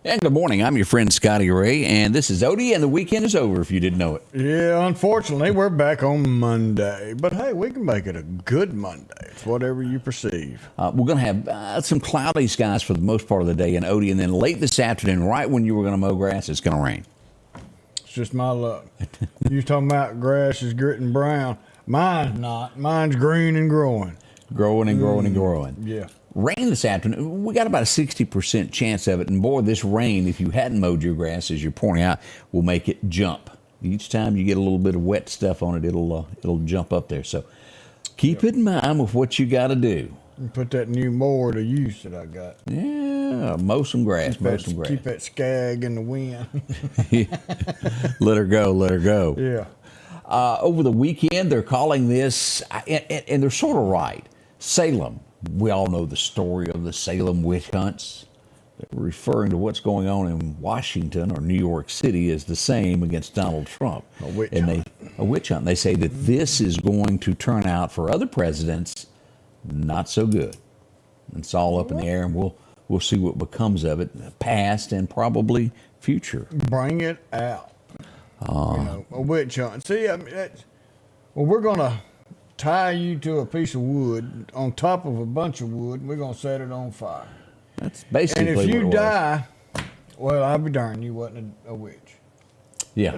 And good morning. I'm your friend Scotty Ray, and this is Odie, and the weekend is over if you didn't know it. Yeah, unfortunately, we're back on Monday. But hey, we can make it a good Monday. It's whatever you perceive. We're going to have some cloudy skies for the most part of the day in Odie, and then late this afternoon, right when you were going to mow grass, it's going to rain. It's just my luck. You talking about grass is getting brown. Mine's not. Mine's green and growing. Growing and growing and growing. Yeah. Rain this afternoon, we got about a 60% chance of it. And boy, this rain, if you hadn't mowed your grass as you're pouring out, will make it jump. Each time you get a little bit of wet stuff on it, it'll jump up there. So keep it in mind with what you got to do. And put that new mower to use that I got. Yeah, mow some grass, Keep that skag in the wind. Let her go, let her go. Yeah. Over the weekend, they're calling this, and they're sort of right, Salem. We all know the story of the Salem witch hunts. They're referring to what's going on in Washington or New York City as the same against Donald Trump. A witch hunt. A witch hunt. They say that this is going to turn out for other presidents not so good. It's all up in the air, and we'll see what becomes of it, past and probably future. Bring it out. A witch hunt. See, I mean, we're going to tie you to a piece of wood on top of a bunch of wood, and we're going to set it on fire. That's basically what it was. And if you die, well, I'll be darned, you wasn't a witch. Yeah.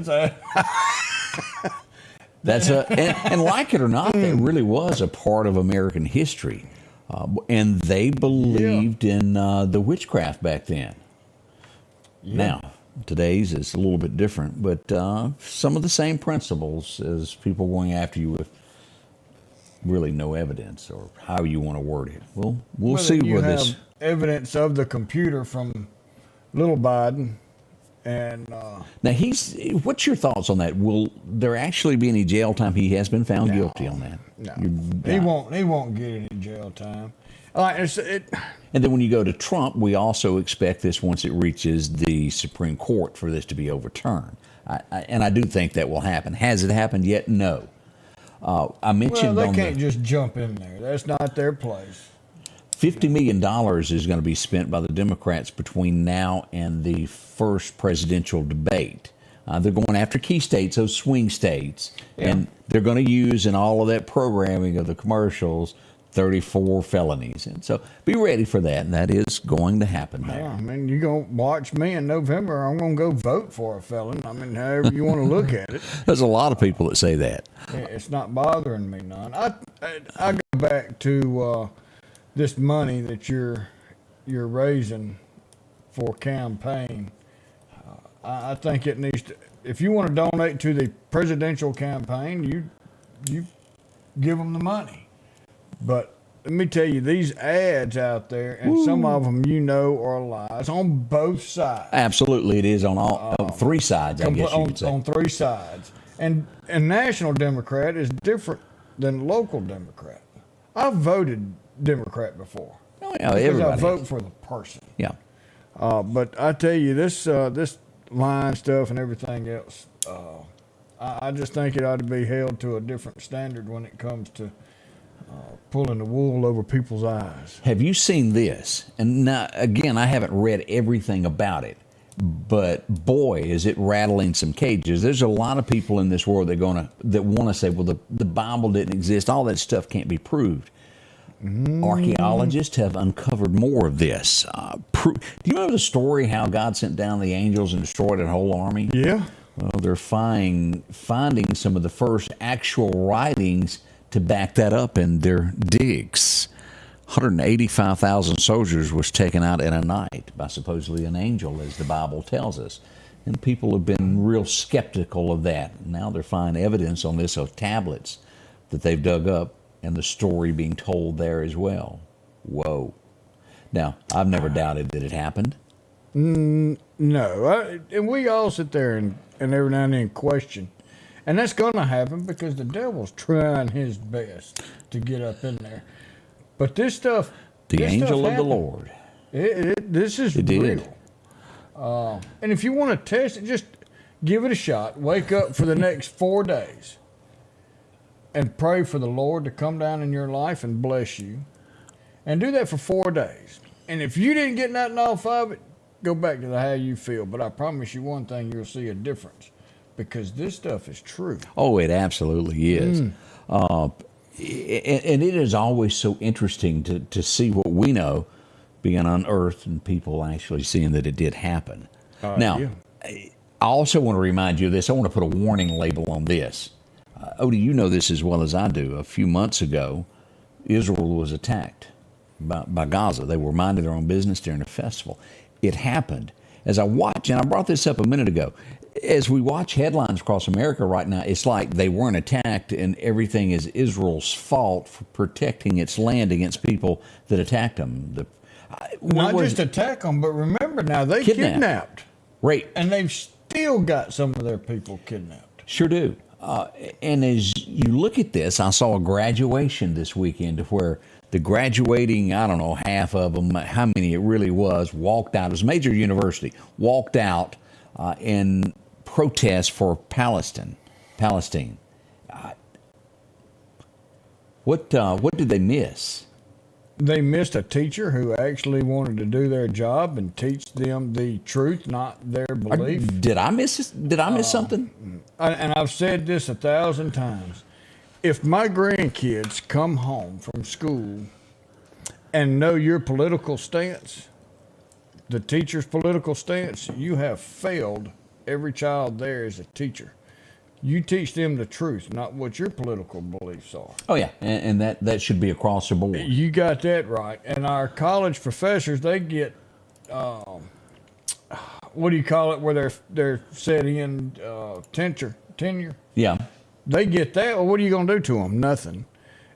And like it or not, that really was a part of American history. And they believed in the witchcraft back then. Yeah. Now, today's is a little bit different, but some of the same principles as people going after you with really no evidence, or how you want to word it. We'll see where this. You have evidence of the computer from Little Biden, and now what's your thoughts on that? Will there actually be any jail time? He has been found guilty on that. No, he won't get any jail time. And then when you go to Trump, we also expect this once it reaches the Supreme Court for this to be overturned. And I do think that will happen. Has it happened yet? No. I mentioned they can't just jump in there. That's not their place. $50 million is going to be spent by the Democrats between now and the first presidential debate. They're going after key states, those swing states, and they're going to use in all of that programming of the commercials 34 felonies. And so be ready for that, and that is going to happen now. Yeah, I mean, you're going to watch me in November. I'm going to go vote for a felon. I mean, however you want to look at it. There's a lot of people that say that. It's not bothering me none. I go back to this money that you're raising for campaign. I think it needs to, if you want to donate to the presidential campaign, you give them the money. But let me tell you, these ads out there, and some of them are lies on both sides. Absolutely, it is on all three sides, I guess you could say. On three sides. And National Democrat is different than local Democrat. I've voted Democrat before. Oh, yeah, because I vote for the person. Yeah. But I tell you, this line stuff and everything else, I just think it ought to be held to a different standard when it comes to pulling the wool over people's eyes. Have you seen this? And now, again, I haven't read everything about it, but boy, is it rattling some cages. There's a lot of people in this world that want to say, well, the Bible didn't exist. All that stuff can't be proved. Archaeologists have uncovered more of this. Do you remember the story how God sent down the angels and destroyed a whole army? Yeah. Well, they're finding some of the first actual writings to back that up in their digs. 185,000 soldiers was taken out in a night by supposedly an angel, as the Bible tells us. And people have been real skeptical of that. Now they're finding evidence on this of tablets that they've dug up and the story being told there as well. Whoa. Now, I've never doubted that it happened. No, and we all sit there and every now and then question. And that's going to happen because the devil's trying his best to get up in there. But this stuff... The this angel stuff of the happened. Lord. This is It real. did. And if you want to test it, just give it a shot. Wake up for the next 4 days and pray for the Lord to come down in your life and bless you. And do that for 4 days. And if you didn't get nothing off of it, go back to how you feel. But I promise you one thing, you'll see a difference because this stuff is true. Oh, it absolutely is. And it is always so interesting to see what we know being unearthed and people actually seeing that it did happen. Now, yeah. I also want to remind you of this. I want to put a warning label on this. Odie, you know this as well as I do. A few months ago, Israel was attacked by Gaza. They were minding their own business during a festival. It happened. As I watch, and I brought this up a minute ago, as we watch headlines across America right now, it's like they weren't attacked and everything is Israel's fault for protecting its land against people that attacked them. Not just attack them, but remember now, they kidnapped. Right. And they've still got some of their people kidnapped. Sure do. And as you look at this, I saw a graduation this weekend where the graduating, I don't know, half of them, how many it really was, walked out. It was a major university, walked out in protest for Palestine. What did they miss? They missed a teacher who actually wanted to do their job and teach them the truth, not their belief. Did I miss this? Did I miss something? And I've said this 1,000 times. If my grandkids come home from school and know your political stance, the teacher's political stance, you have failed every child there as a teacher. You teach them the truth, not what your political beliefs are. Oh, yeah, and that should be across the board. You got that right. And our college professors, they get, what do you call it, where they're set in tenure? Yeah. They get that. Well, what are you going to do to them? Nothing.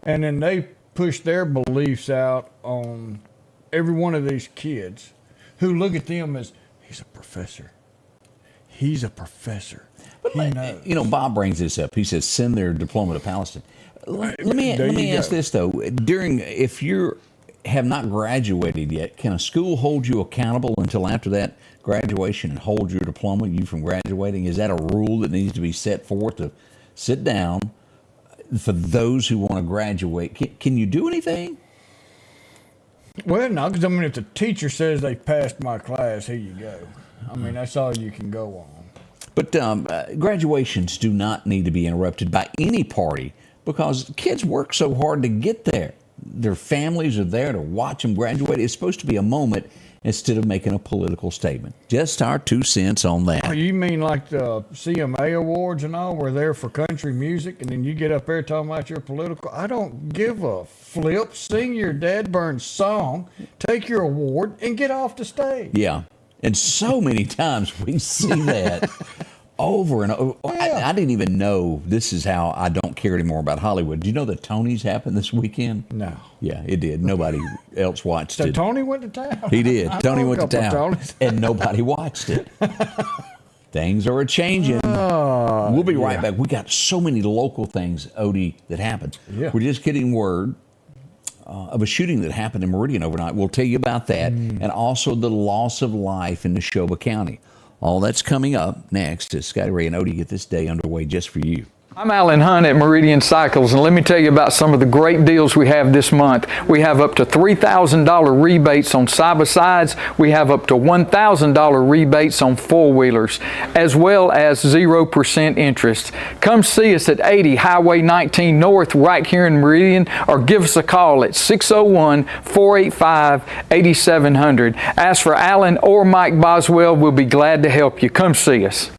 And then they push their beliefs out on every one of these kids who look at them as, he's a professor. He's a professor. But you know, Bob brings this up. He says, send their diploma to Palestine. Let me ask this, though. If you have not graduated yet, can a school hold you accountable until after that graduation and hold your diploma, you from graduating? Is that a rule that needs to be set forth to sit down for those who want to graduate? Can you do anything? Well, no, because, I mean, if the teacher says they passed my class, here you go. I mean, that's all you can go on. But graduations do not need to be interrupted by any party because kids work so hard to get there. Their families are there to watch them graduate. It's supposed to be a moment instead of making a political statement. Just our 2 cents on that. Oh, you mean like the CMA awards and all? We're there for country music, and then you get up there talking about your political? I don't give a flip. Sing your Dad Burns song, take your award, and get off the stage. Yeah. And so many times we see that over and over. Yeah. I didn't even know this is how I don't care anymore about Hollywood. Do you know the Tonys happened this weekend? No. Yeah, it did. Nobody else watched So it. Tony went to town. He did. I Tony know a went to couple of town. Tonys. And nobody watched it. Things are a-changing. We'll be right back. We got so many local things, Odie, that happened. Yeah. We're just getting word of a shooting that happened in Meridian overnight. We'll tell you about that, and also the loss of life in Neshoba County. All that's coming up next as Scotty Ray and Odie get this day underway just for you. I'm Alan Hunt at Meridian Cycles, and let me tell you about some of the great deals we have this month. We have up to $3,000 rebates on side-by-sides. We have up to $1,000 rebates on four-wheelers, as well as 0% interest. Come see us at 80 Highway 19 North right here in Meridian, or give us a call at 601-485-8700. Ask for Alan or Mike Boswell. We'll be glad to help you. Come see us.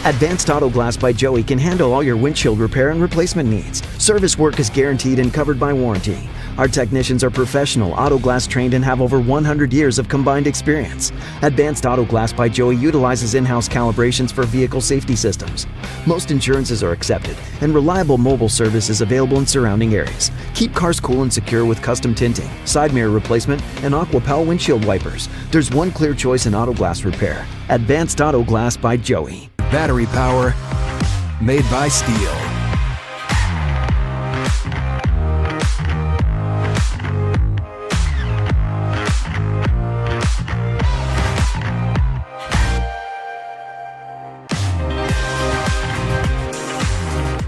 Advanced Auto Glass by Joey can handle all your windshield repair and replacement needs. Service work is guaranteed and covered by warranty. Our technicians are professional, auto glass trained, and have over 100 years of combined experience. Advanced Auto Glass by Joey utilizes in-house calibrations for vehicle safety systems. Most insurances are accepted, and reliable mobile service is available in surrounding areas. Keep cars cool and secure with custom tinting, side mirror replacement, and AquaPal windshield wipers. There's one clear choice in auto glass repair. Advanced Auto Glass by Joey. Battery power made by steel.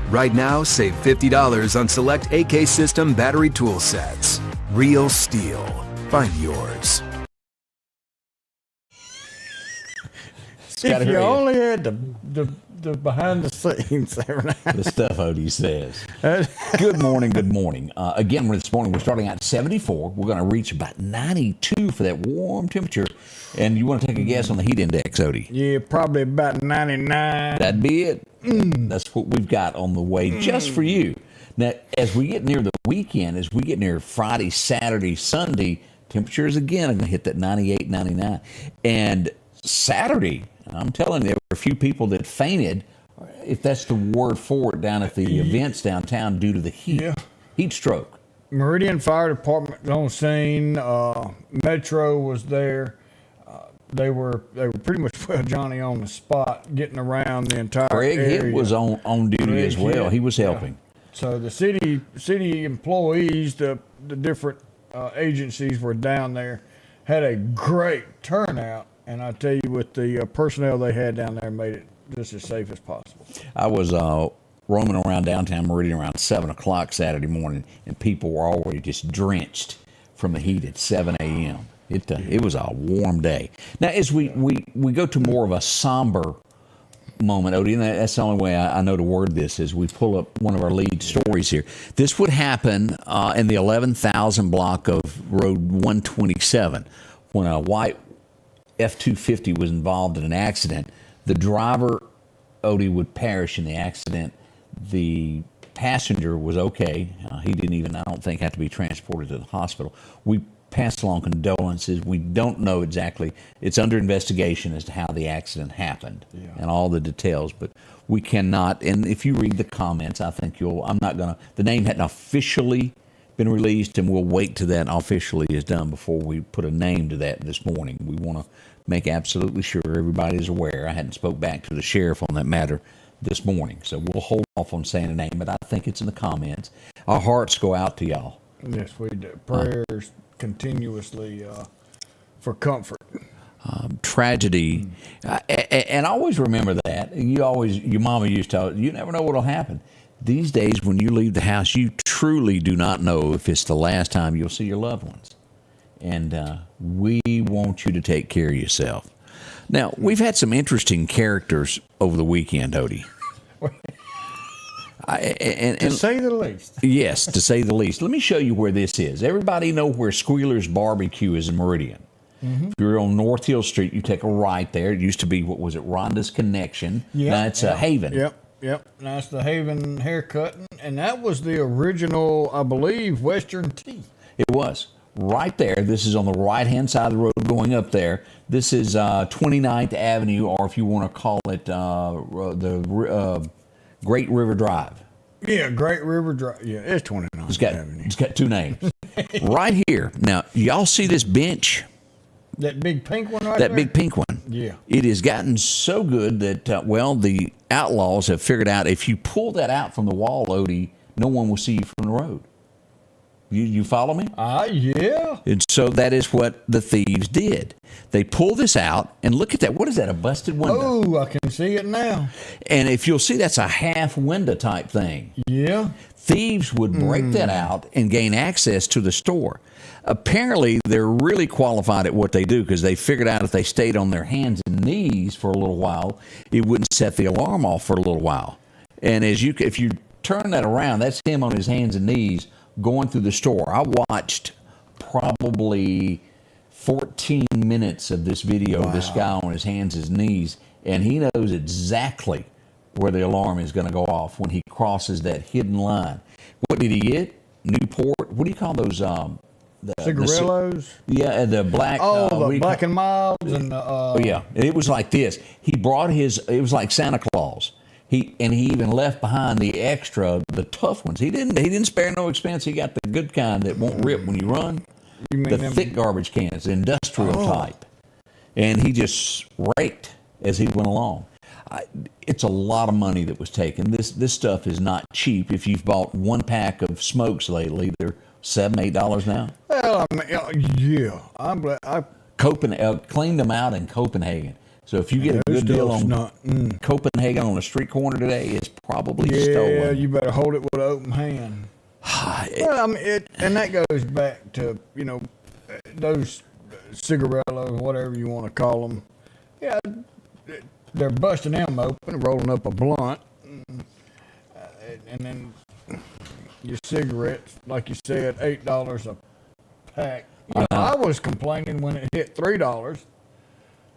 Right now, save $50 on select AK System battery tool sets. Real steel. Find yours. If you only had the behind the scenes every now. The stuff Odie says. Good morning. Again, this morning we're starting at 74. We're going to reach about 92 for that warm temperature. And you want to take a guess on the heat index, Odie? Yeah, probably about 99. That'd be it. That's what we've got on the way just for you. Now, as we get near the weekend, as we get near Friday, Saturday, Sunday, temperatures again are going to hit that 98, 99. And Saturday, I'm telling you, there were a few people that fainted, if that's the word for it, down at the events downtown due to the heat. Yeah. Heat stroke. Meridian Fire Department on scene. Metro was there. They were pretty much Johnny on the spot, getting around the entire Greg area. Hitt was on duty Greg as well. Hitt, He was helping. yeah. So the city employees, the different agencies were down there, had a great turnout, and I tell you, with the personnel they had down there, made it just as safe as possible. I was roaming around downtown Meridian around 7 o'clock Saturday morning, and people were already just drenched from the heat at 7 a.m. It was a warm day. Now, as we go to more of a somber moment, Odie, and that's the only way I know to word this, is we pull up one of our lead stories here. This would happen in the 11,000 block of Road 127 when a white F-250 was involved in an accident. The driver, Odie, would perish in the accident. The passenger was okay. He didn't even, I don't think, have to be transported to the hospital. We passed along condolences. We don't know exactly. It's under investigation as to how the accident happened and all the details, but we cannot, and if you read the comments, I think the name hadn't officially been released, and we'll wait till that officially is done before we put a name to that this morning. We want to make absolutely sure everybody is aware. I hadn't spoke back to the sheriff on that matter this morning, so we'll hold off on saying a name, but I think it's in the comments. Our hearts go out to y'all. Yes, we do. Prayers continuously for comfort. Tragedy, and always remember that. Your mama used to tell you never know what'll happen. These days, when you leave the house, you truly do not know if it's the last time you'll see your loved ones. And we want you to take care of yourself. Now, we've had some interesting characters over the weekend, Odie. To say the least. Yes, to say the least. Let me show you where this is. Everybody know where Squealer's Barbecue is in Meridian. Mm-hmm. If you're on North Hill Street, you take a right there. It used to be, Rhonda's Connection. Now it's Haven. Yep. Now it's the Haven Haircutting, and that was the original, I believe, Western Tea. It was. Right there. This is on the right-hand side of the road going up there. This is 29th Avenue, or if you want to call it the Great River Drive. Yeah, Great River Drive. Yeah, it's 29th Avenue. It's got two names. Right here. Now, y'all see this bench? That big pink one right there? That big pink one. Yeah. It has gotten so good that, the outlaws have figured out if you pull that out from the wall, Odie, no one will see you from the road. You follow me? Yeah. And so that is what the thieves did. They pull this out, and look at that. What is that, a busted window? Oh, I can see it now. And if you'll see, that's a half window type thing. Yeah. Thieves would break that out and gain access to the store. Apparently, they're really qualified at what they do because they figured out if they stayed on their hands and knees for a little while, it wouldn't set the alarm off for a little while. And if you turn that around, that's him on his hands and knees going through the store. I watched probably 14 minutes of this video of this guy on his hands and knees, and he knows exactly where the alarm is going to go off when he crosses that hidden line. What did he get? Newport. What do you call those? Cigarillos. Yeah, the black. The Black and Milds and. Oh yeah, it was like this. He brought his. It was like Santa Claus. He even left behind the extra, the tough ones. He didn't spare no expense. He got the good kind that won't rip when you run. You mean the thick garbage cans, the industrial type, and he just raked as he went along. It's a lot of money that was taken. This stuff is not cheap. If you've bought one pack of smokes lately, they're $7, $8 now. Well, I mean, yeah, I'm glad. Cleaned them out in Copenhagen. So if you get a good deal on Copenhagen on a street corner today, it's probably stolen. Yeah, you better hold it with an open hand. Well, I mean, and that goes back to, those cigarillos, whatever you want to call them. Yeah, they're busting them open, rolling up a blunt, and then your cigarettes, like you said, $8 a pack. I was complaining when it hit $3,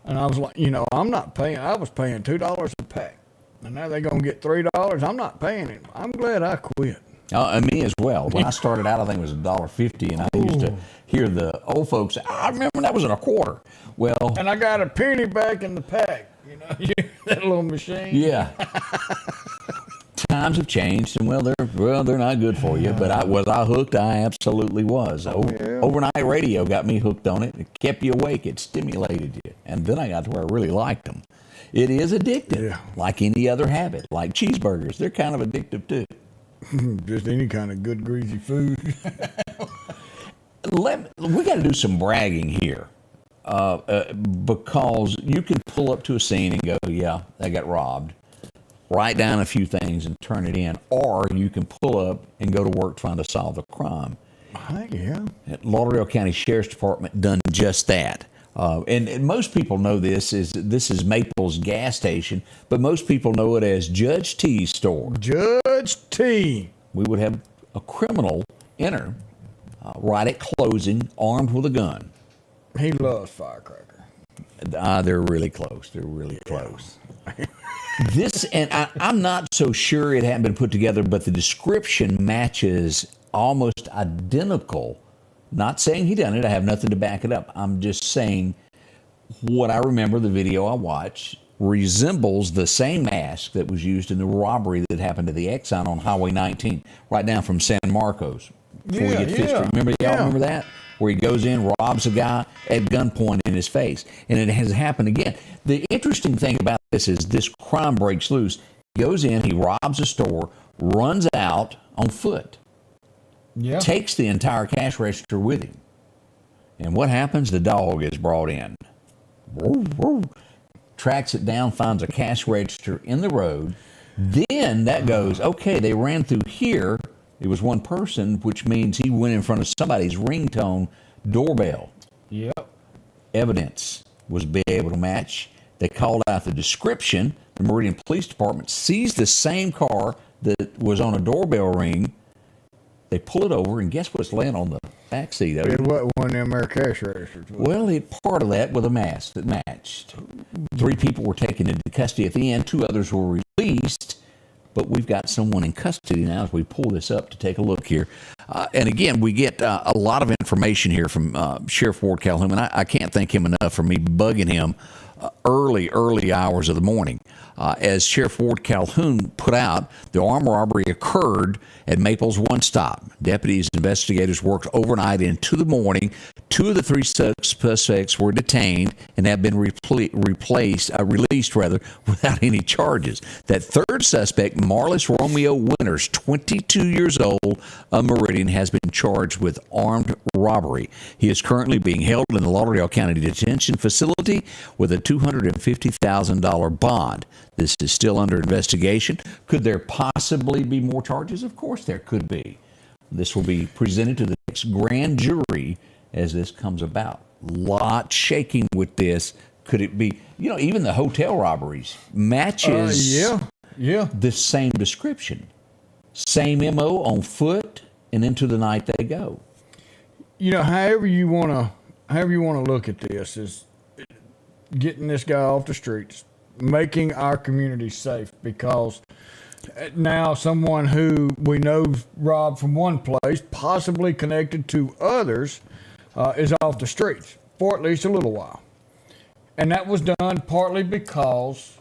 and I was like, I'm not paying. I was paying $2 a pack, and now they're gonna get $3. I'm not paying it. I'm glad I quit. And me as well. When I started out, I think it was $1.50, and I used to hear the old folks say, I remember that was in a quarter. Well, and I got a penny back in the pack. That little machine. Yeah. Times have changed, and they're not good for you. But was I hooked? I absolutely was. Overnight radio got me hooked on it. It kept you awake. It stimulated you, and then I got to where I really liked them. It is addictive, like any other habit, like cheeseburgers. They're kind of addictive too. Just any kind of good greasy food. We got to do some bragging here, because you can pull up to a scene and go, "Yeah, they got robbed." Write down a few things and turn it in, or you can pull up and go to work trying to solve the crime. Yeah. Lauderdale County Sheriff's Department done just that. And most people know this is Maple's gas station, but most people know it as Judge T's store. Judge T. We would have a criminal enter right at closing, armed with a gun. He loves firecracker. They're really close. They're really close. I'm not so sure it hadn't been put together, but the description matches almost identical. Not saying he done it. I have nothing to back it up. I'm just saying what I remember, the video I watched, resembles the same mask that was used in the robbery that happened at the Exxon on Highway 19, right down from San Marcos. Before you get Fifth Street. Remember that? Where he goes in, robs a guy at gunpoint in his face. And it has happened again. The interesting thing about this is this crime breaks loose. He goes in, he robs a store, runs out on foot. Yeah. Takes the entire cash register with him. And what happens? The dog is brought in. Tracks it down, finds a cash register in the road. Then that goes, okay, they ran through here. It was one person, which means he went in front of somebody's ringtone doorbell. Yep. Evidence was able to match. They called out the description. The Meridian Police Department sees the same car that was on a doorbell ring. They pull it over, and guess what's laying on the back seat of it? It wasn't one of them there cash registers. Well, part of that with a mask that matched. 3 people were taken into custody at the end. 2 others were released. But we've got someone in custody now as we pull this up to take a look here. And again, we get a lot of information here from Sheriff Ward Calhoun. And I can't thank him enough for me bugging him early hours of the morning. As Sheriff Ward Calhoun put out, the armed robbery occurred at Maple's One Stop. Deputies and investigators worked overnight into the morning. 2 of the 3 suspects were detained and have been released without any charges. That 3rd suspect, Marlis Romeo Winters, 22 years old, of Meridian, has been charged with armed robbery. He is currently being held in the Lauderdale County Detention Facility with a $250,000 bond. This is still under investigation. Could there possibly be more charges? Of course there could be. This will be presented to the next grand jury as this comes about. Lot shaking with this. Could it be, even the hotel robberies matches the same description. Same MO on foot and into the night they go. However you want to look at this is getting this guy off the streets, making our community safe, because Now, someone who we know robbed from one place, possibly connected to others, is off the streets for at least a little while. And that was done partly because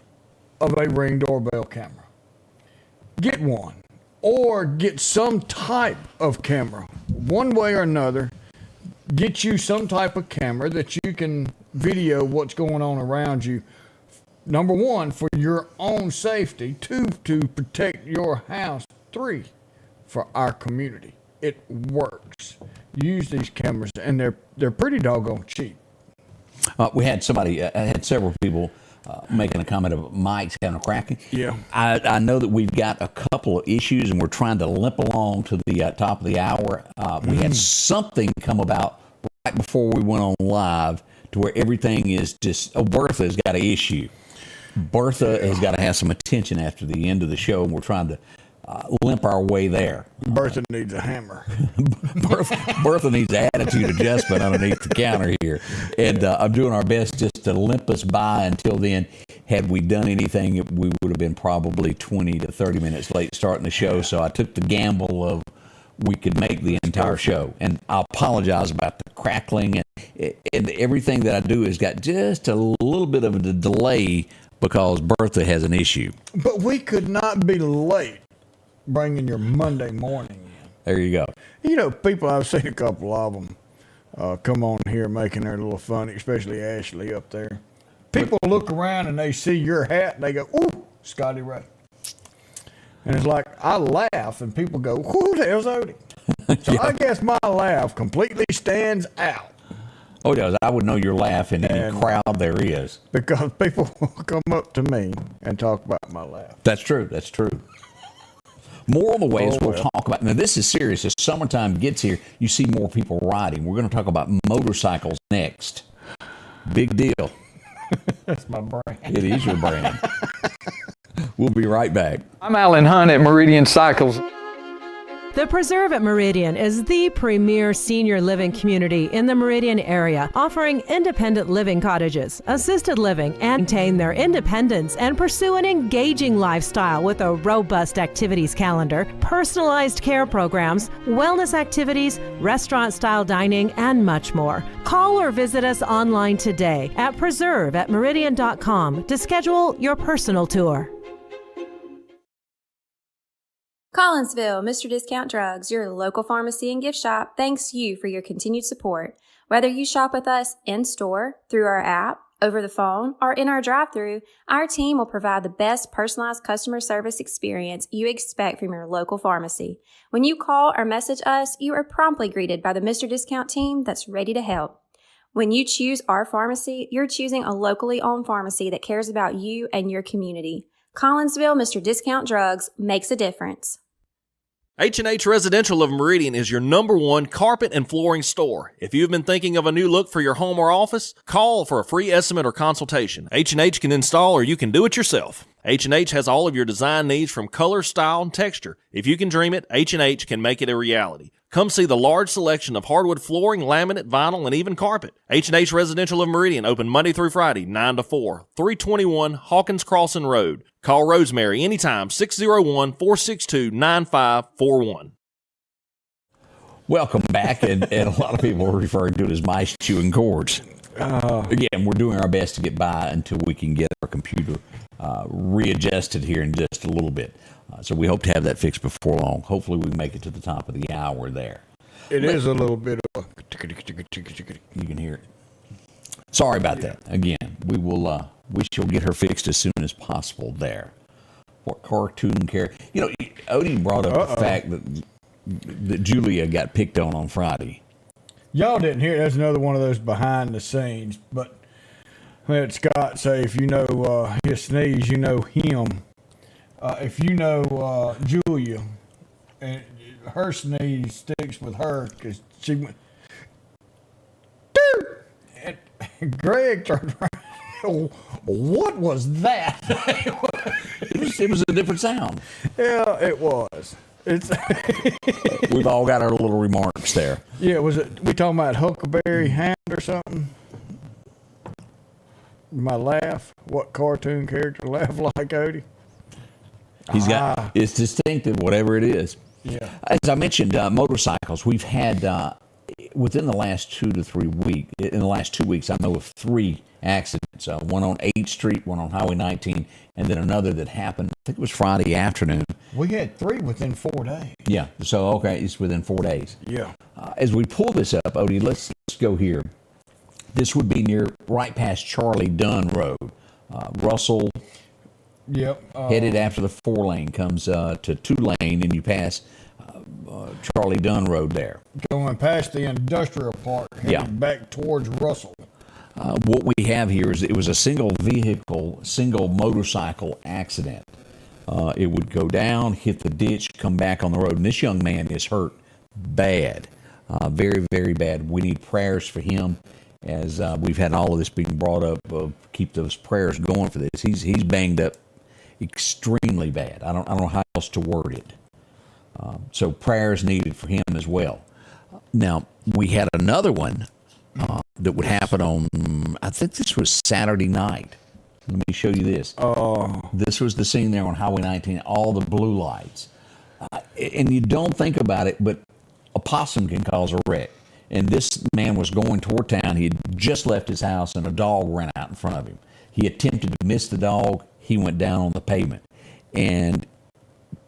of a Ring doorbell camera. Get one, or get some type of camera, one way or another. Get you some type of camera that you can video what's going on around you. Number one, for your own safety. Two, to protect your house. Three, for our community. It works. Use these cameras, and they're pretty doggone cheap. We had somebody, I had several people making a comment of Mike's having a cracking. Yeah. I know that we've got a couple of issues, and we're trying to limp along to the top of the hour. We had something come about right before we went on live to where everything is just, Bertha's got an issue. Bertha has got to have some attention after the end of the show, and we're trying to limp our way there. Bertha needs a hammer. Bertha needs attitude adjustment underneath the counter here. And I'm doing our best just to limp us by until then. Had we done anything, we would have been probably 20 to 30 minutes late starting the show. So I took the gamble of we could make the entire show. And I apologize about the crackling. And everything that I do has got just a little bit of a delay because Bertha has an issue. But we could not be late bringing your Monday morning in. There you go. You know, people, I've seen a couple of them come on here making their little fun, especially Ashley up there. People look around and they see your hat and they go, ooh, Scotty Ray. And it's like, I laugh and people go, who the hell's Odie? So Yeah. I guess my laugh completely stands out. Oh, yes, I would know your laugh in any crowd there is. Because people will come up to me and talk about my laugh. That's true. That's true. More of the ways we'll well. talk about. Now, this is serious. As summertime gets here, you see more people riding. We're going to talk about motorcycles next. Big deal. That's my brain. It is your brand. We'll be right back. I'm Alan Hunt at Meridian Cycles. The Preserve at Meridian is the premier senior living community in the Meridian area, offering independent living cottages, assisted living, and maintain their independence and pursue an engaging lifestyle with a robust activities calendar, personalized care programs, wellness activities, restaurant-style dining, and much more. Call or visit us online today at preserveatmeridian.com to schedule your personal tour. Collinsville, Mr. Discount Drugs, your local pharmacy and gift shop, thanks you for your continued support. Whether you shop with us in-store, through our app, over the phone, or in our drive-thru, our team will provide the best personalized customer service experience you expect from your local pharmacy. When you call or message us, you are promptly greeted by the Mr. Discount team that's ready to help. When you choose our pharmacy, you're choosing a locally owned pharmacy that cares about you and your community. Collinsville, Mr. Discount Drugs makes a difference. H&H Residential of Meridian is your #1 carpet and flooring store. If you've been thinking of a new look for your home or office, call for a free estimate or consultation. H&H can install or you can do it yourself. H&H has all of your design needs from color, style, and texture. If you can dream it, H&H can make it a reality. Come see the large selection of hardwood flooring, laminate, vinyl, and even carpet. H&H Residential of Meridian, open Monday through Friday, 9 to 4, 321 Hawkins Crossing Road. Call Rosemary anytime, 601-462-9541. Welcome back, and a lot of people are referring to it as mice chewing cords. Again, we're doing our best to get by until we can get our computer readjusted here in just a little bit. So we hope to have that fixed before long. Hopefully we make it to the top of the hour there. It is a little bit of a... You can hear it. Sorry about that. Again, we shall get her fixed as soon as possible there. What cartoon character? You know, Odie brought up the fact that Julia got picked on Friday. Y'all didn't hear it. That's another one of those behind the scenes. But I had Scott say, if you know his sneeze, you know him. If you know Julia, and her sneeze sticks with her because she went, dude! And Greg turned around. What was that? It was a different sound. Yeah, it was. It's We've all got our little remarks there. Yeah, was it? We talking about Huckleberry Hound or something? My laugh. What cartoon character laughed like Odie? It's distinctive, whatever it is. Yeah. As I mentioned, motorcycles. We've had within the last 2 to 3 weeks. In the last 2 weeks, I know of 3 accidents. One on 8th Street, one on Highway 19, and then another that happened. I think it was Friday afternoon. We had 3 within 4 days. Yeah. So okay, it's within 4 days. Yeah. As we pull this up, Odie, let's go here. This would be right past Charlie Dunn Road. Russell. Yep. Headed after the 4-lane comes to 2-lane, and you pass Charlie Dunn Road there. Going past the industrial park, heading back towards Russell. What we have here is it was a single motorcycle accident. It would go down, hit the ditch, come back on the road, and this young man is hurt bad, very, very bad. We need prayers for him, as we've had all of this being brought up. Keep those prayers going for this. He's banged up extremely bad. I don't know how else to word it. So prayers needed for him as well. Now, we had another one that would happen on, I think this was Saturday night. Let me show you this. This was the scene there on Highway 19, all the blue lights. And you don't think about it, but a possum can cause a wreck. And this man was going toward town. He had just left his house, and a dog ran out in front of him. He attempted to miss the dog. He went down on the pavement. And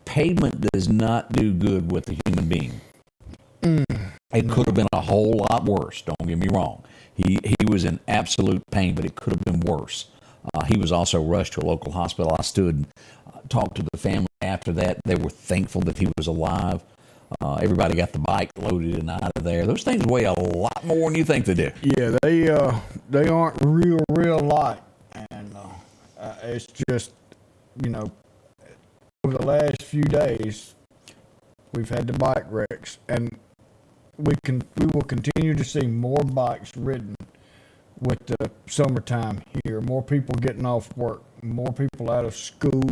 pavement does not do good with the human being. It could have been a whole lot worse, don't get me wrong. He was in absolute pain, but it could have been worse. He was also rushed to a local hospital. I stood and talked to the family after that. They were thankful that he was alive. Everybody got the bike loaded and out of there. Those things weigh a lot more than you think they do. Yeah, they aren't real light. And it's just, over the last few days, we've had the bike wrecks, and we will continue to see more bikes ridden with the summertime here. More people getting off work, more people out of school,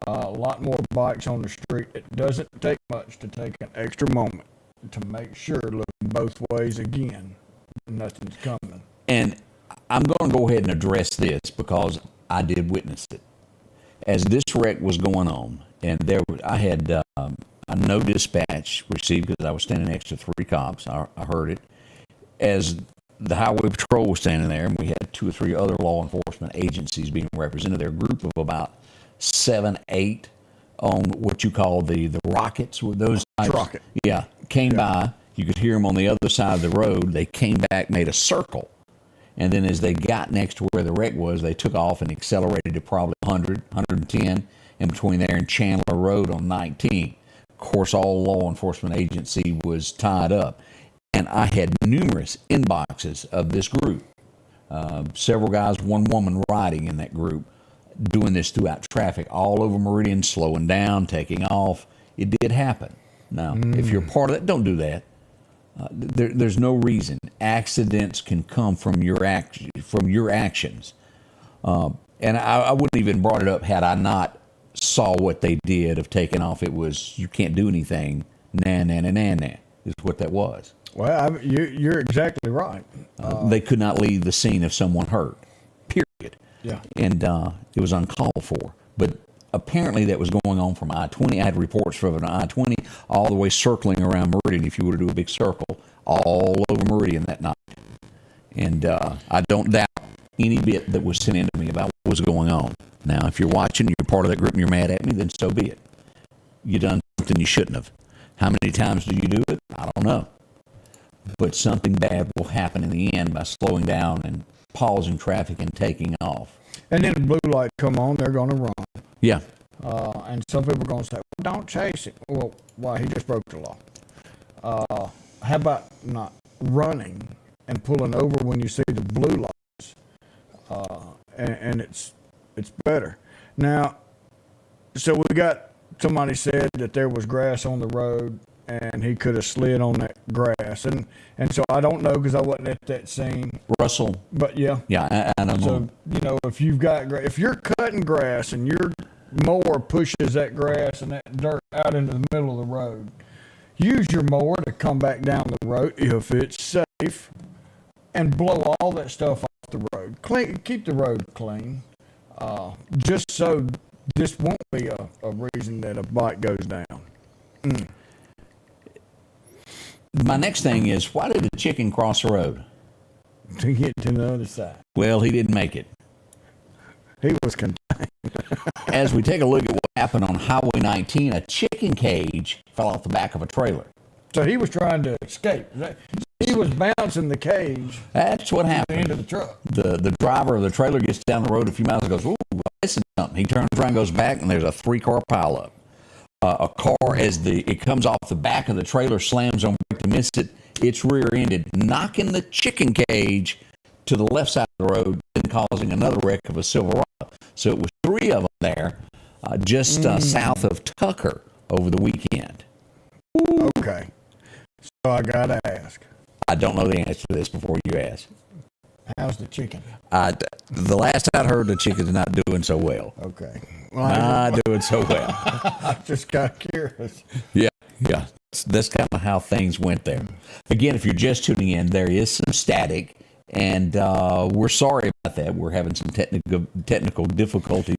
a lot more bikes on the street. It doesn't take much to take an extra moment to make sure, look both ways again. Nothing's coming. And I'm going to go ahead and address this because I did witness it. As this wreck was going on, and I had a no dispatch received because I was standing next to 3 cops. I heard it. As the highway patrol was standing there, and we had 2 or 3 other law enforcement agencies being represented there, a group of about 7, 8 on what you call the rockets. With those types, rocket. Yeah, came by. You could hear them on the other side of the road. They came back, made a circle. And then as they got next to where the wreck was, they took off and accelerated to probably 100, 110 in between there and Chandler Road on 19. Of course, all law enforcement agency was tied up. And I had numerous inboxes of this group. Several guys, one woman riding in that group, doing this throughout traffic, all over Meridian, slowing down, taking off. It did happen. Now, if you're part of that, don't do that. There's no reason. Accidents can come from your actions. And I wouldn't even brought it up had I not saw what they did of taking off. It was, you can't do anything. Nah, is what that was. Well, you're exactly right. They could not leave the scene of someone hurt, period. Yeah. And it was uncalled for. But apparently that was going on from I-20. I had reports from an I-20 all the way circling around Meridian, if you were to do a big circle, all over Meridian that night. And I don't doubt any bit that was sent in to me about what was going on. Now, if you're watching, you're part of that group, and you're mad at me, then so be it. You done something you shouldn't have. How many times do you do it? I don't know. But something bad will happen in the end by slowing down and pausing traffic and taking off. And then the blue light come on, they're going to run. Yeah. And some people are going to say, well, don't chase it. Well, why? He just broke the law. How about not running and pulling over when you see the blue lights? And it's better. Now, so we got, somebody said that there was grass on the road and he could have slid on that grass. And so I don't know because I wasn't at that scene. Russell. But yeah. Yeah, I don't know. So, if you're cutting grass and your mower pushes that grass and that dirt out into the middle of the road, use your mower to come back down the road if it's safe and blow all that stuff off the road. Keep the road clean. Just so this won't be a reason that a bike goes down. My next thing is, why did the chicken cross the road? To get to the other side. Well, he didn't make it. He was contained. As we take a look at what happened on Highway 19, a chicken cage fell off the back of a trailer. So he was trying to escape. He was bouncing the cage That's what happened. into the truck. The driver of the trailer gets down the road a few miles and goes, "Ooh, this is something." He turns around, goes back, and there's a 3-car pileup. A car, as it comes off the back of the trailer, slams on brake to miss it. It's rear-ended, knocking the chicken cage to the left side of the road and causing another wreck of a Silverado. So it was 3 of them there, just south of Tucker over the weekend. Okay. So I got to ask, I don't know the answer to this before you ask. how's the chicken? The last I heard, the chicken's not doing so well. Okay. Not doing so well. I just got curious. Yeah. That's kind of how things went there. Again, if you're just tuning in, there is some static, and we're sorry about that. We're having some technical difficulties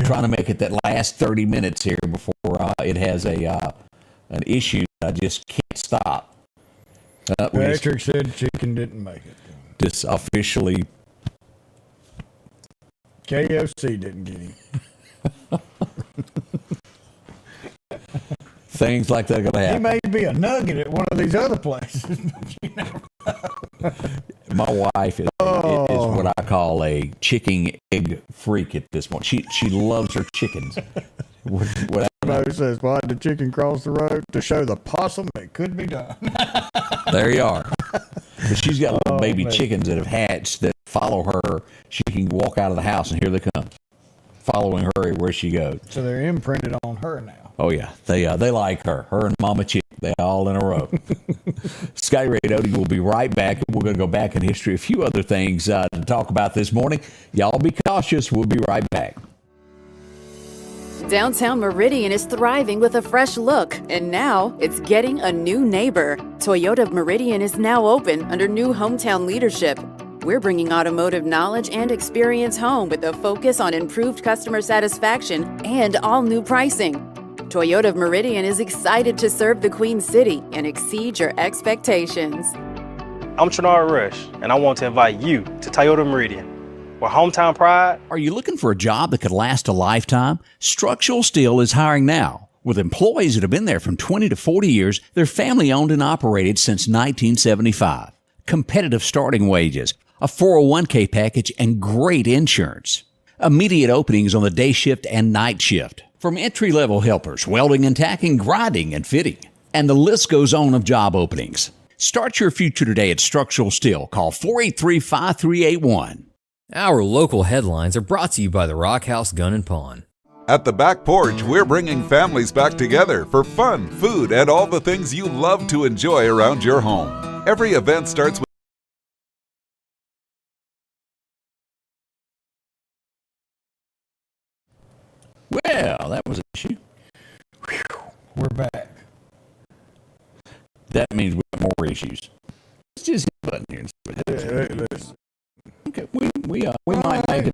trying to make it that last 30 minutes here before it has an issue that I just can't stop. Patrick said chicken didn't make it. Just officially. KFC didn't get him. Things like that are going to He happen. may be a nugget at one of these other places, but you never know. My wife is what I call a chicken egg freak at this point. She loves her chickens. Somebody says, "Why did the chicken cross the road?" To show the possum it could be done. There you are. But she's got little baby chickens that have hatched that follow her. She can walk out of the house and here they come, following her where she goes. So they're imprinted on her now. Oh yeah, they like her and Mama Chick. They all in a row. Scotty Ray will be right back. We're going to go back in history. A few other things to talk about this morning. Y'all be cautious. We'll be right back. Downtown Meridian is thriving with a fresh look, and now it's getting a new neighbor. Toyota of Meridian is now open under new hometown leadership. We're bringing automotive knowledge and experience home with a focus on improved customer satisfaction and all new pricing. Toyota of Meridian is excited to serve the Queen City and exceed your expectations. I'm Trinara Rush, and I want to invite you to Toyota Meridian, where hometown pride. Are you looking for a job that could last a lifetime? Structural Steel is hiring now. With employees that have been there from 20 to 40 years, they're family owned and operated since 1975. Competitive starting wages, a 401k package, and great insurance. Immediate openings on the day shift and night shift. From entry-level helpers, welding and tacking, grinding and fitting. And the list goes on of job openings. Start your future today at Structural Steel. Call 483-5381. Our local headlines are brought to you by the Rock House Gun and Pawn. At the Back Porch, we're bringing families back together for fun, food, and all the things you love to enjoy around your home. Every event starts with Well, that was an issue. We're back. That means we have more issues. Let's just hit the button here and see what happens. Okay, we might make it.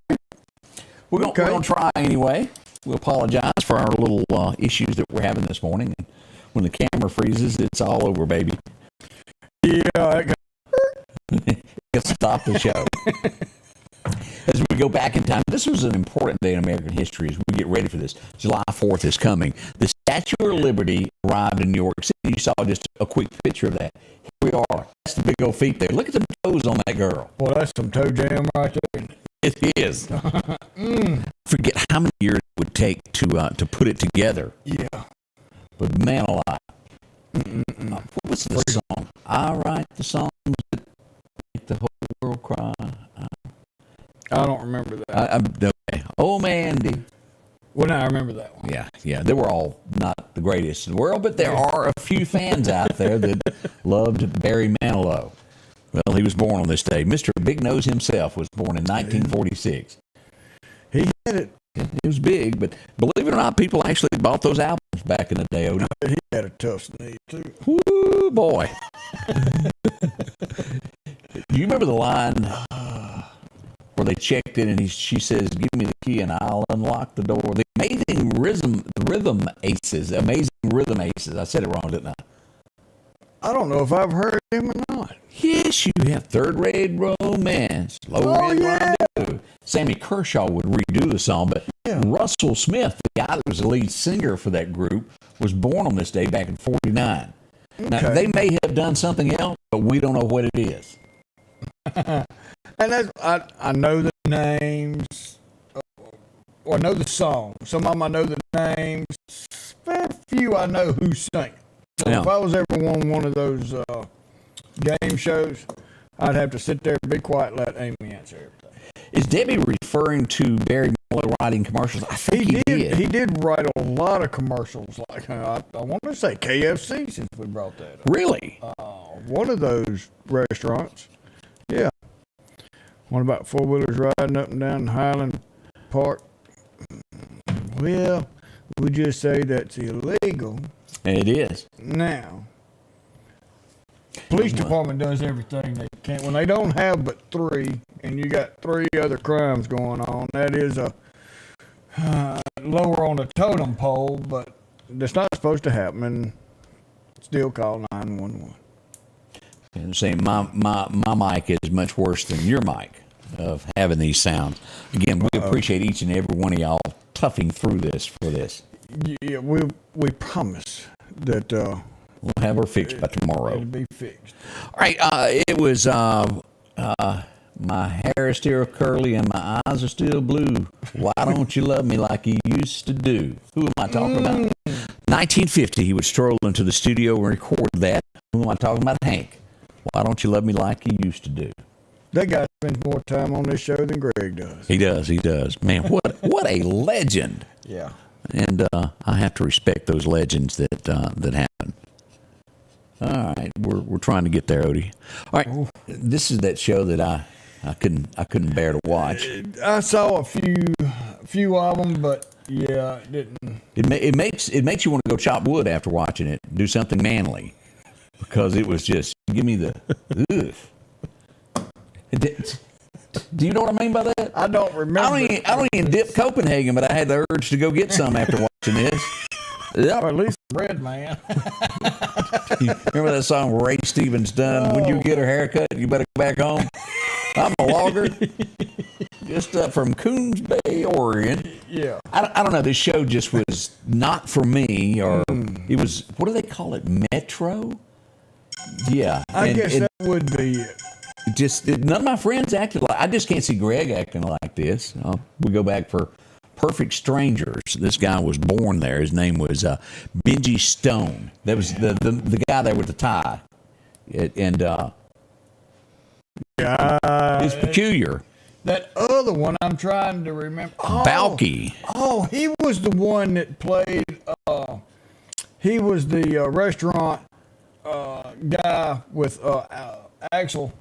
We're gonna try anyway. We apologize for our little issues that we're having this morning. And when the camera freezes, it's all over, baby. Yeah, Let's stop the show. As we go back in time, this was an important day in American history as we get ready for this. July 4th is coming. The Statue of Liberty arrived in New York City. You saw just a quick picture of that. Here we are. That's the big old feet there. Look at the toes on that girl. Well, that's some toe jam right there. It is. Forget how many years it would take to put it together. Yeah. But man alive. What was the song? I write the songs that make the whole world cry. I don't remember that. Okay. Oh, Mandy. Well, no, I remember that one. Yeah. They were all not the greatest in the world, but there are a few fans out there that loved Barry Manilow. Well, he was born on this day. Mr. Big Nose himself was born in 1946. He had it. It was big, but believe it or not, people actually bought those albums back in the day. He had a tough sneeze, too. Woo, boy. Do you remember the line where they checked connected, and she says, "Give me the key, and I'll unlock the door." The Amazing Rhythm Aces. I said it wrong, didn't I? I don't know if I've heard him or not. Yes, you have. Third Rate Romance, Low Red Rendezvous. Sammy Kershaw would redo the song, but Russell Smith, the guy that was the lead singer for that group, was born on this day back in '49. Okay. Now, they may have done something else, but we don't know what it is. And that's, I know the names, or I know the song. Some of them I know the names. Very few I know who sang. So if I was ever on one of those game shows, I'd have to sit there and be quiet and let Amy answer everything. Is Debbie referring to Barry Manilow writing commercials? I think he did. He did write a lot of commercials. Like I want to say KFC, since we brought that up. Really? One of those restaurants. Yeah. One about four-wheelers riding up and down Highland Park. Well, we just say that's illegal. It is. Now, police department does everything they can. When they don't have but 3, and you got 3 other crimes going on, that is a lower on the totem pole, but that's not supposed to happen, and still call 911. And saying my mic is much worse than your mic of having these sounds. Again, we appreciate each and every one of y'all toughing through this for this. Yeah, we promise that we'll have her fixed by tomorrow. It'll be fixed. All right, it was my hair is still curly and my eyes are still blue. Why don't you love me like you used to do? Who am I talking about? 1950, he would stroll into the studio and record that. Who am I talking about? Hank. Why don't you love me like you used to do? That guy spends more time on this show than Greg does. He does. Man, what a legend. Yeah. And I have to respect those legends that happen. All right, we're trying to get there, Odie. All right, this is that show that I couldn't bear to watch. I saw a few of them, but yeah, it didn't. It makes you want to go chop wood after watching it. Do something manly, because it was just give me the. Do you know what I mean by that? I don't remember. I don't even dip Copenhagen, but I had the urge to go get some after watching this. Or at least bread, man. Remember that song Ray Stevens done? When you get a haircut, you better go back home. I'm a logger, just up from Coons Bay, Oregon. Yeah. I don't know. This show just was not for me, or it was. What do they call it? Metro. Yeah. I guess that would be it. None of my friends acted like. I just can't see Greg acting like this. We go back for Perfect Strangers. This guy was born there. His name was Benji Stone. That was the guy there with the tie, and it's peculiar. That other one I'm trying to remember. Balky. Oh, he was the one that played. He was the restaurant guy with Axel.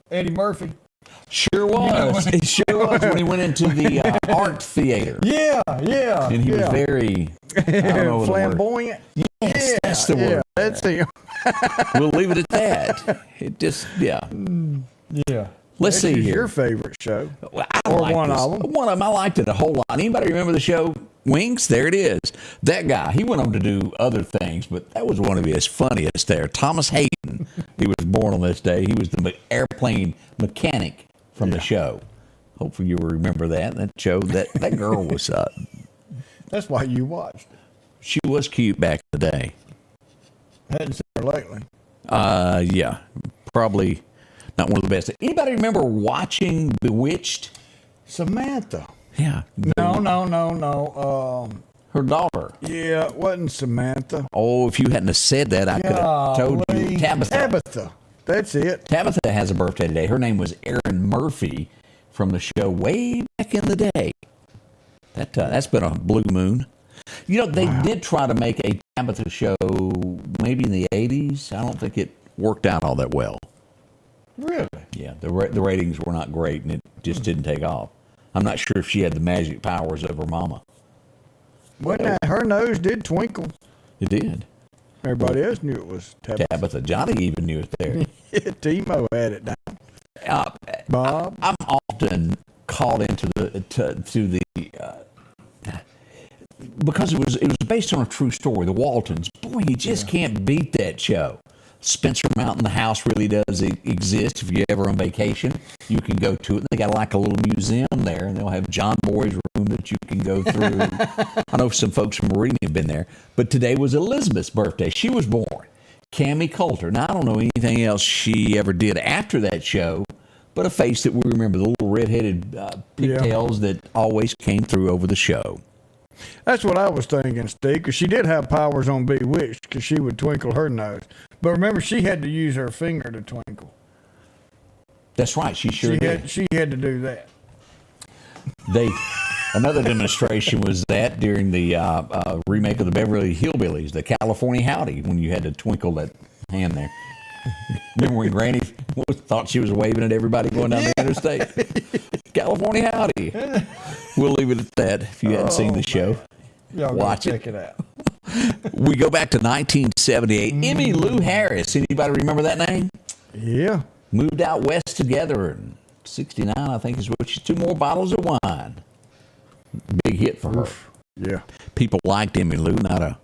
Eddie Murphy. Sure was. It sure was when he went into the art theater. Yeah. And he was very flamboyant. Yes, that's the word. That's him. We'll leave it at that. It just, yeah. Let's see here. Your favorite show? Well, one of them. One of them. I liked it a whole lot. Anybody remember the show Winks? There it is. That guy. He went on to do other things, but that was one of his funniest there. Thomas Hayden. He was born on this day. He was the airplane mechanic from the show. Hopefully you will remember that show. That girl was. That's why you watched it. She was cute back in the day. Hadn't seen her lately. Yeah, probably not one of the best. Anybody remember watching Bewitched? Samantha. Yeah. No. Her daughter. Yeah, it wasn't Samantha. Oh, if you hadn't have said that, I could have told you. Tabitha. That's it. Tabitha has a birthday today. Her name was Erin Murphy from the show way back in the day. That's been a blue moon. You know, they did try to make a Tabitha show maybe in the 80s. I don't think it worked out all that well. Really? Yeah, the ratings were not great, and it just didn't take off. I'm not sure if she had the magic powers of her mama. Well, her nose did twinkle. It did. Everybody else knew it was Tabitha. Johnny even knew it there. Timo had it down. Bob? I'm often called into the because it was based on a true story. The Waltons, boy, you just can't beat that show. Spencer Mountain, the house really does exist. If you're ever on vacation, you can go to it. They got like a little museum there, and they'll have John Boy's room that you can go through. I know some folks from Meridian have been there. But today was Elizabeth's birthday. She was born. Cammie Coulter. Now, I don't know anything else she ever did after that show, but a face that we remember, the little redheaded pigtails that always came through over the show. That's what I was thinking, Steve, because she did have powers on Bewitched because she would twinkle her nose. But remember, she had to use her finger to twinkle. That's right. She did. She had to do that. Another demonstration was that during the remake of the Beverly Hillbillies, the California Howdy, when you had to twinkle that hand there. Remember when Granny thought she was waving at everybody going down the interstate? California Howdy. We'll leave it at that. If you hadn't seen the show, watch it. Check it out. We go back to 1978. Emmylou Harris. Anybody remember that name? Yeah. Moved out west together in 69, I think is what she, 2 more bottles of wine. Big hit for her. Yeah. People liked Emmylou, not a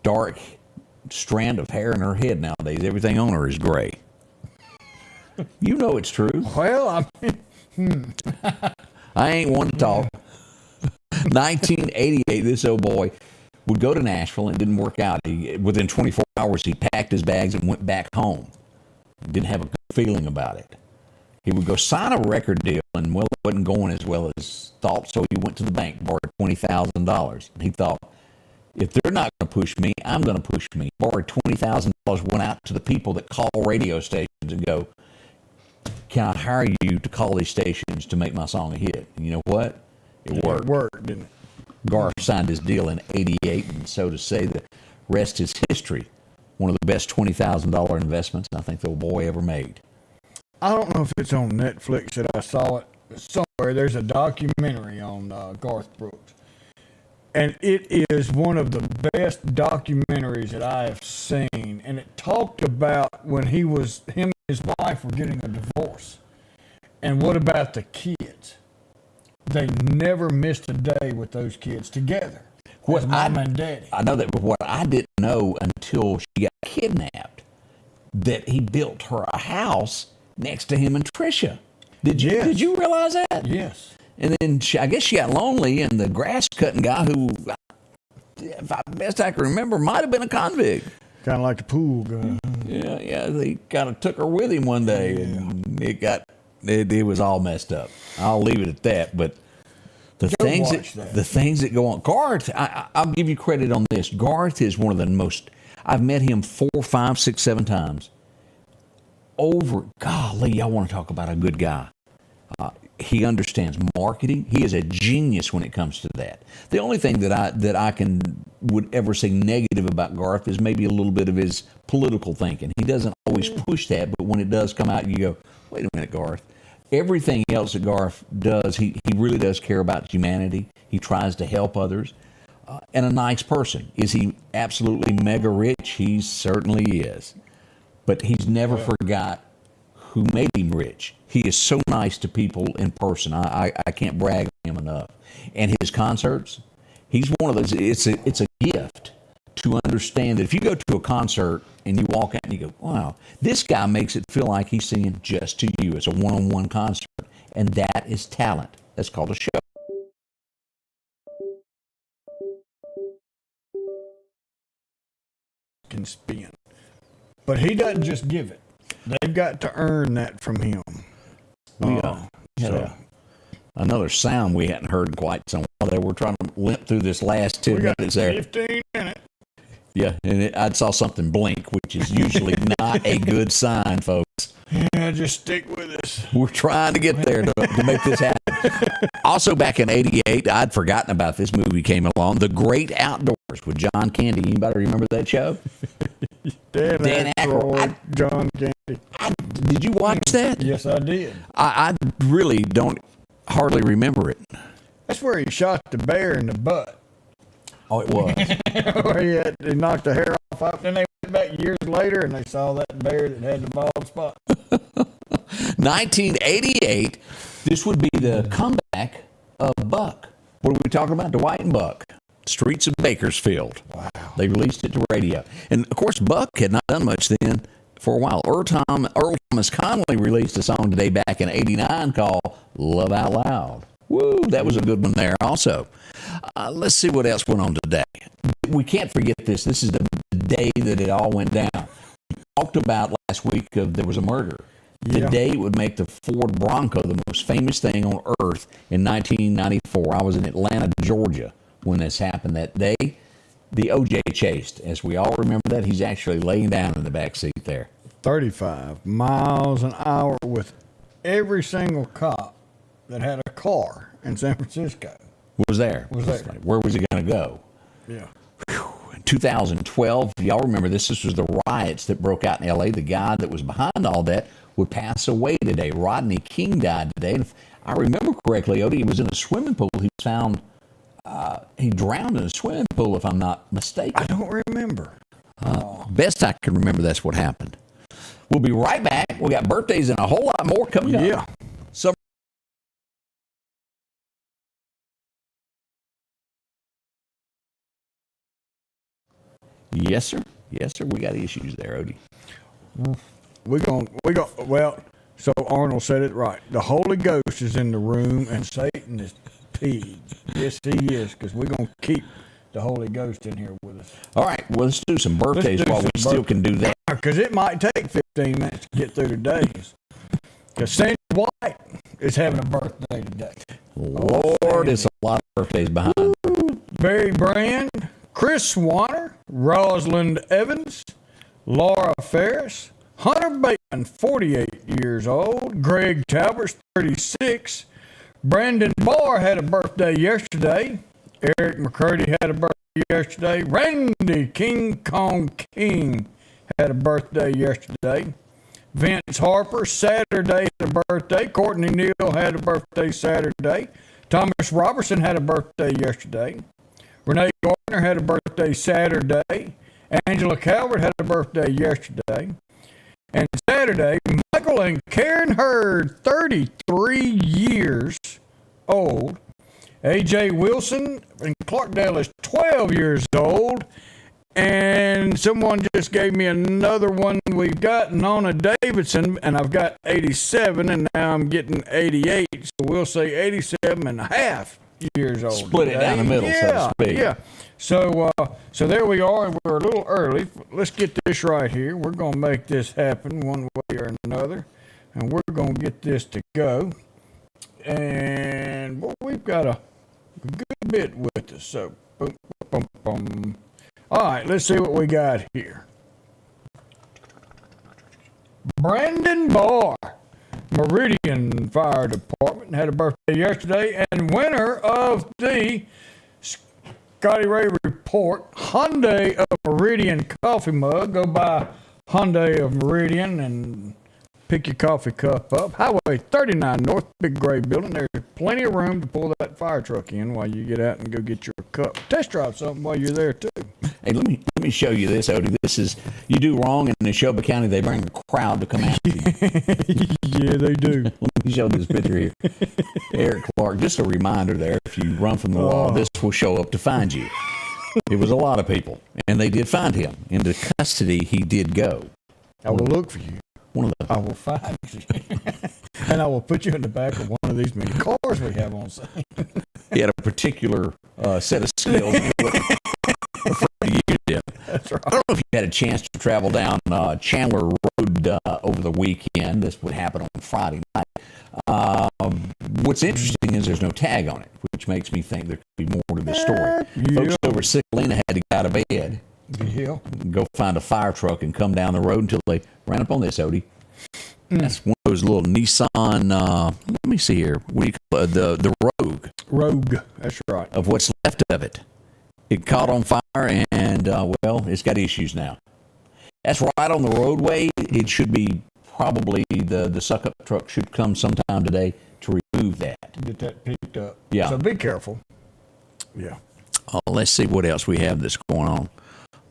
dark strand of hair in her head nowadays. Everything on her is gray. You know it's true. Well, I ain't one to talk. 1988, this old boy would go to Nashville and it didn't work out. Within 24 hours, he packed his bags and went back home. Didn't have a good feeling about it. He would go sign a record deal, and well, it wasn't going as well as thought, so he went to the bank, borrowed $20,000. And he thought, if they're not going to push me, I'm going to push me. Borrowed $20,000, went out to the people that call radio stations and go, can I hire you to call these stations to make my song a hit? And you know what? It worked. It worked, didn't it? Garth signed his deal in 88, and so to say, the rest is history. One of the best $20,000 investments I think the old boy ever made. I don't know if it's on Netflix that I saw it somewhere. There's a documentary on Garth Brooks. And it is one of the best documentaries that I have seen. And it talked about when him and his wife were getting a divorce. And what about the kids? They never missed a day with those kids together. With mom and daddy. I know that, but what I didn't know until she got kidnapped, that he built her a house next to him and Tricia. Did you realize that? Yes. And then I guess she got lonely, and the grass cutting guy, who, if I best I can remember, might have been a convict. Kind of like the pool guy. Yeah. He kind of took her with him one day, and it was all messed up. I'll leave it at that. But the things that go on, Garth, I'll give you credit on this. Garth is one of the most. I've met him 4, 5, 6, 7 times. Golly, I want to talk about a good guy. He understands marketing. He is a genius when it comes to that. The only thing that I would ever say negative about Garth is maybe a little bit of his political thinking. He doesn't always push that, but when it does come out, you go, wait a minute, Garth. Everything else that Garth does, he really does care about humanity. He tries to help others. And a nice person. Is he absolutely mega rich? He certainly is. But he's never forgot who made him rich. He is so nice to people in person. I can't brag on him enough. And his concerts, he's one of those. It's a gift to understand that if you go to a concert and you walk out and you go, wow, this guy makes it feel like he's singing just to you. It's a one-on-one concert. And that is talent. That's called a show. Can spin. But he doesn't just give it. They've got to earn that from him. We had another sound we hadn't heard in quite some while there. We're trying to limp through this last 10 minutes there. 15 minutes. Yeah, and I saw something blink, which is usually not a good sign, folks. Yeah, just stick with us. We're trying to get there to make this happen. Also, back in 88, I'd forgotten about this movie came along, The Great Outdoors with John Candy. Anybody remember that show? Dan Aykroyd. John Candy. Did you watch that? Yes, I did. I really don't hardly remember it. That's where he shot the bear in the butt. Oh, it was. Where he knocked the hair off. Then they went back years later and they saw that bear that had the bald spot. 1988, This would be the comeback of Buck. What are we talking about? Dwight and Buck. Streets of Bakersfield. Wow. They released it to radio. And, of course, Buck had not done much then for a while. Earl Thomas Conley released a song today back in '89 called Love Out Loud. Woo, that was a good one there also. Let's see what else went on today. We can't forget this. This is the day that it all went down. We talked about last week there was a murder. Today it would make the Ford Bronco the most famous thing on earth in 1994. I was in Atlanta, Georgia when this happened that day. The O.J. chased. As we all remember that, he's actually laying down in the back seat there. 35 miles an hour with every single cop that had a car in San Francisco. Was there. Where was he going to go? Yeah. In 2012, y'all remember this was the riots that broke out in L.A. The guy that was behind all that would pass away today. Rodney King died today. And if I remember correctly, Odie, he was in a swimming pool. He was found, he drowned in a swimming pool, if I'm not mistaken. I don't remember. Best I can remember, that's what happened. We'll be right back. We got birthdays and a whole lot more coming up. Yeah. Yes, sir. Yes, sir. We got issues there, Odie. Well, so Arnold said it right. The Holy Ghost is in the room and Satan is peed. Yes, he is, because we're going to keep the Holy Ghost in here with us. All right. Well, let's do some birthdays while we still can do that. Because it might take 15 minutes to get through the days. Because Sandy White is having a birthday today. Lord, it's a lot of birthdays behind. Barry Brand, Chris Swanner, Rosalind Evans, Laura Ferris, Hunter Bateman, 48 years old, Greg Talbert, 36, Brandon Barr had a birthday yesterday, Eric McCurdy had a birthday yesterday, Randy King Kong King had a birthday yesterday, Vince Harper Saturday had a birthday, Courtney Neal had a birthday Saturday, Thomas Robertson had a birthday yesterday, Renee Gardner had a birthday Saturday. Angela Calvert had a birthday yesterday. And Saturday, Michael and Karen Hurd, 33 years old. A.J. Wilson in Clarkdale is 12 years old. And someone just gave me another one. We've got Nona Davidson, and I've got 87, and now I'm getting 88. So we'll say 87 and a half years old. Split it down the middle, so to speak. Yeah. So there we are. We're a little early. Let's get this right here. We're going to make this happen one way or another, and we're going to get this to go. And we've got a good bit with us. So, boom, boom, boom. All right, let's see what we got here. Brandon Barr, Meridian Fire Department, had a birthday yesterday, and winner of the Scotty Ray Report Hyundai of Meridian coffee mug. Go buy Hyundai of Meridian and pick your coffee cup up. Highway 39 North, big gray building. There's plenty of room to pull that fire truck in while you get out and go get your cup. Test drive something while you're there too. Hey, let me show you this, Odie. This is, you do wrong in Neshoba County, they bring a crowd to come after you. Yeah, they do. Let me show this picture here. Eric Clark, just a reminder there, if you run from the law, this will show up to find you. It was a lot of people, and they did find him. Into custody he did go. I will look for you. I will find you. And I will put you in the back of one of these many cars we have on site. He had a particular set of skills. That's right. I don't know if you had a chance to travel down Chandler Road over the weekend. This would happen on Friday night. What's interesting is there's no tag on it, which makes me think there could be more to this story. Folks over at Sicklina had to get out of bed, go find a fire truck, and come down the road until they ran up on this, Odie. That's one of those little Nissan, let me see here, what do you call it? The Rogue. Rogue, that's right. Of what's left of it. It caught on fire, and, well, it's got issues now. That's right on the roadway. It should be probably, the suck-up truck should come sometime today to remove that. Get that picked up. Yeah. So be careful. Yeah. Let's see what else we have that's going on.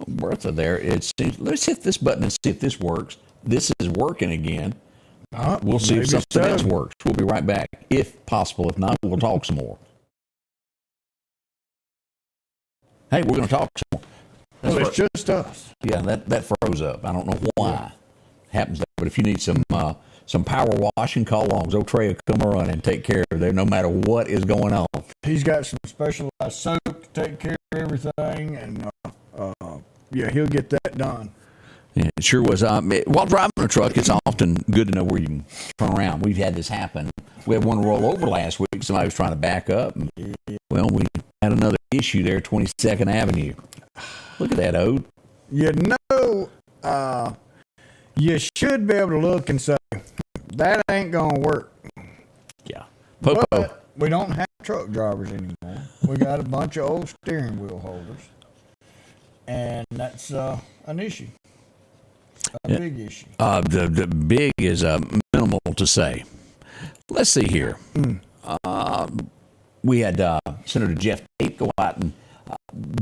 Bertha there, it seems, let's hit this button and see if this works. This is working again. We'll see if maybe something so. else works. We'll be right back, if possible. If not, we'll talk some more. Hey, we're going to talk some more. Well, it's just us. Yeah, that froze up. I don't know why. Happens, but if you need some power washing, call along. Old Trey will come around and take care of it no matter what is going on. He's got some specialized soap to take care of everything, and yeah, he'll get that done. Yeah, it sure was. While driving a truck, it's often good to know where you can turn around. We've had this happen. We had one roll over last week. Somebody was trying to back up. And, well, we had another issue there, 22nd Avenue. Look at that, Ode. You know, you should be able to look and say, that ain't going to work. Yeah. Popo. But we don't have truck drivers anymore. We got a bunch of old steering wheel holders. And that's an issue. A big issue. The big is minimal to say. Let's see here. We had Senator Jeff Tate go out and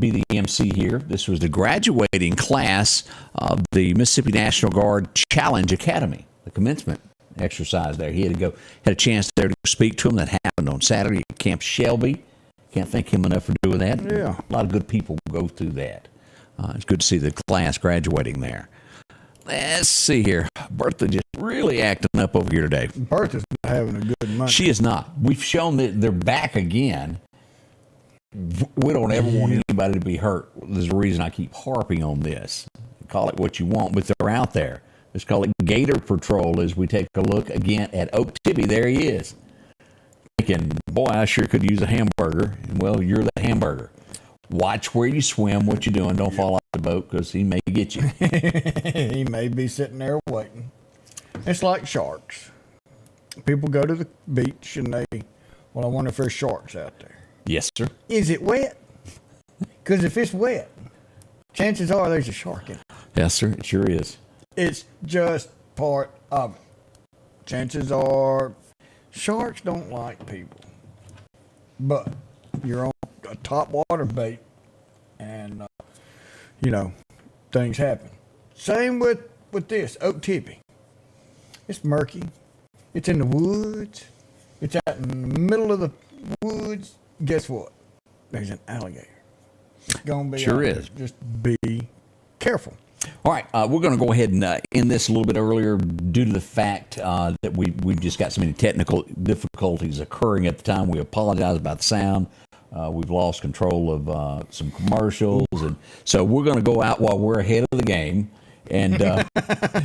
be the MC here. This was the graduating class of the Mississippi National Guard Challenge Academy, the commencement exercise there. He had a chance there to speak to him. That happened on Saturday at Camp Shelby. Can't thank him enough for doing that. Yeah. A lot of good people go through that. It's good to see the class graduating there. Let's see here. Bertha just really acting up over here today. Bertha's not having a good month. She is not. We've shown that they're back again. We don't ever want anybody to be hurt. There's a reason I keep harping on this. Call it what you want, but they're out there. Let's call it Gator Patrol as we take a look again at Oak Tibby. There he is. Thinking, boy, I sure could use a hamburger. And, well, you're the hamburger. Watch where you swim, what you're doing. Don't fall off the boat because he may get you. He may be sitting there waiting. It's like sharks. People go to the beach and I wonder if there's sharks out there. Yes, sir. Is it wet? Because if it's wet, chances are there's a shark in it. Yes, sir. It sure is. It's just part of it. Chances are sharks don't like people. But you're on a top water bait and, things happen. Same with this, Oak Tibby. It's murky. It's in the woods. It's out in the middle of the woods. Guess what? There's an alligator. It's going to be sure out is. there. Just be careful. All right, we're going to go ahead and end this a little bit earlier due to the fact that we've just got so many technical difficulties occurring at the time. We apologize about the sound. We've lost control of some commercials, and so we're going to go out while we're ahead of the game. And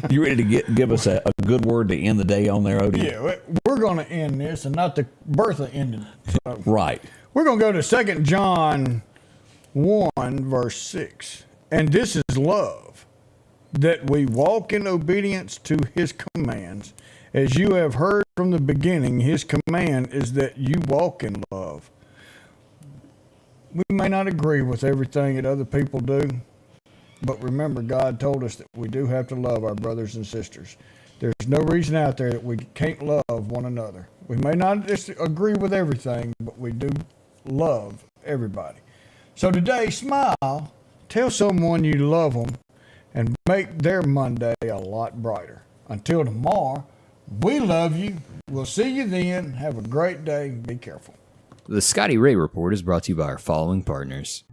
you ready to give us a good word to end the day on there, Odie? Yeah, we're going to end this, and not the Bertha ended. So right. We're going to go to 2 John 1, verse 6. And this is love, that we walk in obedience to his commands. As you have heard from the beginning, his command is that you walk in love. We may not agree with everything that other people do, but remember, God told us that we do have to love our brothers and sisters. There's no reason out there that we can't love one another. We may not agree with everything, but we do love everybody. So today, smile, tell someone you love them, and make their Monday a lot brighter. Until tomorrow, we love you. We'll see you then. Have a great day. Be careful. The Scotty Ray Report is brought to you by our following partners.